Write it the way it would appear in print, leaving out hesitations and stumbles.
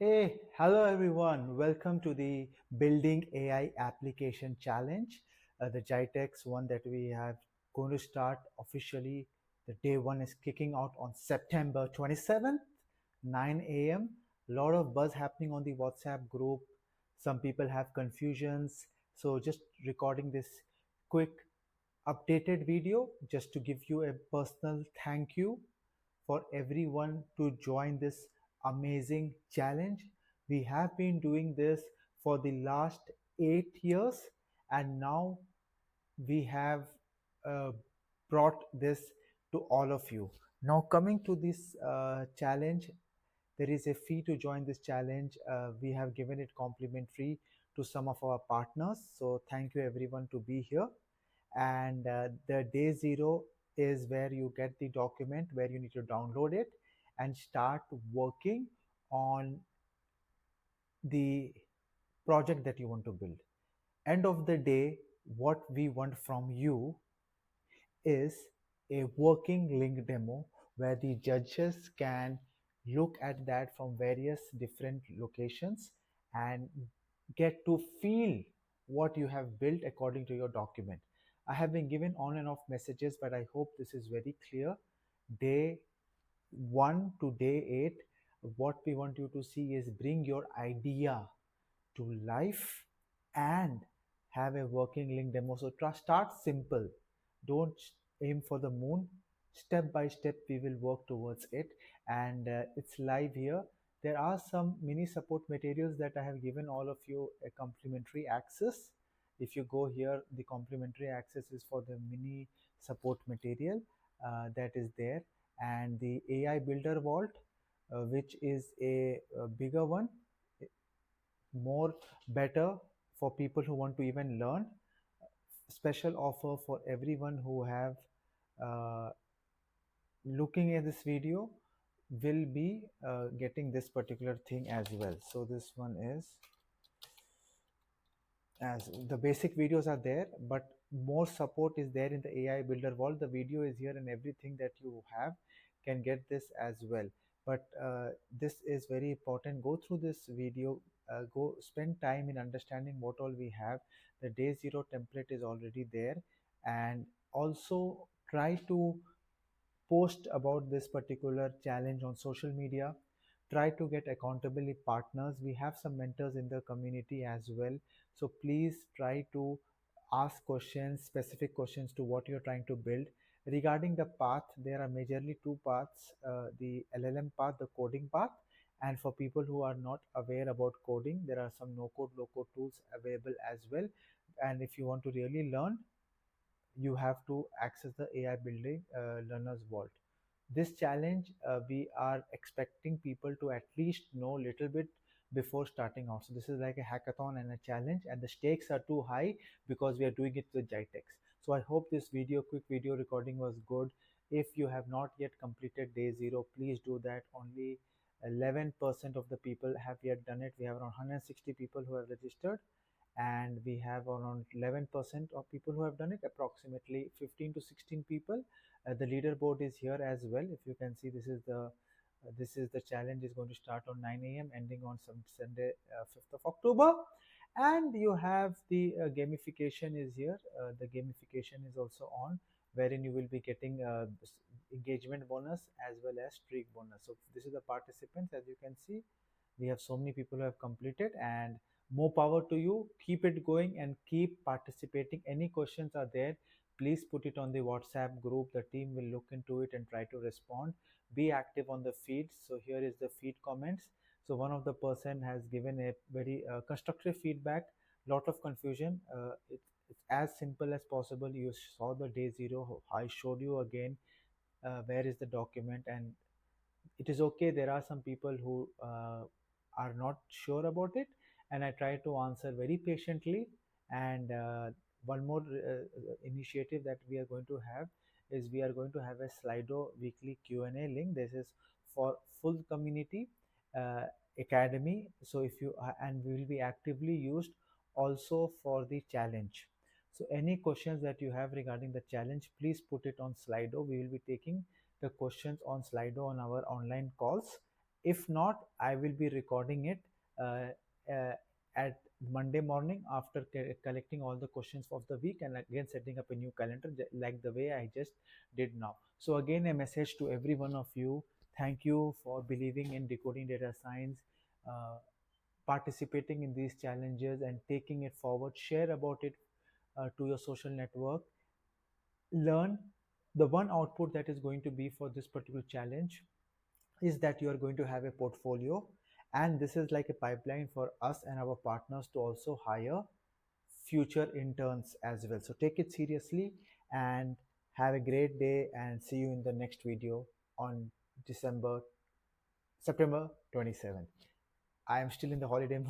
Hello everyone. Welcome to the Building AI Application Challenge, the GITEX one that we have going to start officially. The day one is kicking out on September 27th, 9 a.m. Lot of buzz happening on the WhatsApp group. Some people have confusions. So just recording this quick updated video just to give you a personal thank you for everyone to join this amazing challenge. We have been doing this for the last 8 years, and now we have uh, brought this to all of you. Now, coming to this challenge, there is a fee to join this challenge. We have given it complimentary to some of our partners. So, thank you everyone to be here. And the day zero is where you get the document where you need to download it and start working on the project that you want to build. End of the day, what we want from you is a working link demo where the judges can look at that from various different locations and get to feel what you have built according to your document. I have been given on and off messages, but I hope this is very clear. Day 1 to day 8, what we want you to see is bring your idea to life and have a working link demo. So start simple. Don't aim for the moon. Step by step, we will work towards it. And it's live here. There are some mini support materials that I have given all of you a complimentary access. If you go here, the complimentary access is for the mini support material that is there. And the AI Builder Vault, which is a bigger one, more better for people who want to even learn. Special offer for everyone who have uh, looking at this video will be getting this particular thing as well. So this one is, as the basic videos are there, but more support is there in the AI Builder Vault. The video is here and everything that you have can get this as well. But this is very important. Go through this video, go spend time in understanding what all we have. The day zero template is already there, and also try to post about this particular challenge on social media. Try to get accountability partners. We have some mentors in the community as well, so please try to ask questions, specific questions to what you're trying to build. Regarding the path, there are majorly two paths, the LLM path, the coding path. And for people who are not aware about coding, there are some no code low code tools available as well. And if you want to really learn, you have to access the AI Building Learners Vault. This challenge, we are expecting people to at least know a little bit before starting out. So this is like a hackathon and a challenge, and the stakes are too high because we are doing it with GITEX. So I hope this quick video recording was good. If you have not yet completed day zero, please do that. Only 11% of the people have yet done it. We have around 160 people who have registered, and we have around 11% of people who have done it, approximately 15 to 16 people. The leaderboard is here as well. If you can see, this is the challenge is going to start on 9 a.m. ending on some Sunday, 5th of October. And you have the gamification is here. The gamification is also on, wherein you will be getting engagement bonus as well as streak bonus. So this is the participants. As you can see, we have so many people who have completed, and more power to you. Keep it going and keep participating. Any questions are there, please put it on the WhatsApp group. The team will look into it and try to respond. Be active on the feed. So here is the feed comments. So one of the person has given a very constructive feedback. Lot of confusion. It's as simple as possible. You saw the day zero. I showed you again where is the document, and it is okay. There are some people who are not sure about it, and I try to answer very patiently. And one more initiative that we are going to have is we are going to have a Slido weekly Q&A link. This is for full community uh, academy. So if you and we will be actively used also for the challenge. So any questions that you have regarding the challenge, please put it on Slido. We will be taking the questions on Slido on our online calls. If not, I will be recording it uh, uh, at Monday morning after collecting all the questions of the week, and again setting up a new calendar like the way I just did now. So again, a message to every one of you: thank you for believing in decoding data science, uh, participating in these challenges and taking it forward. Share about it to your social network. Learn. The one output that is going to be for this particular challenge is that you are going to have a portfolio, and this is like a pipeline for us and our partners to also hire future interns as well. So take it seriously and have a great day, and see you in the next video on September 27th. I am still in the holiday mood.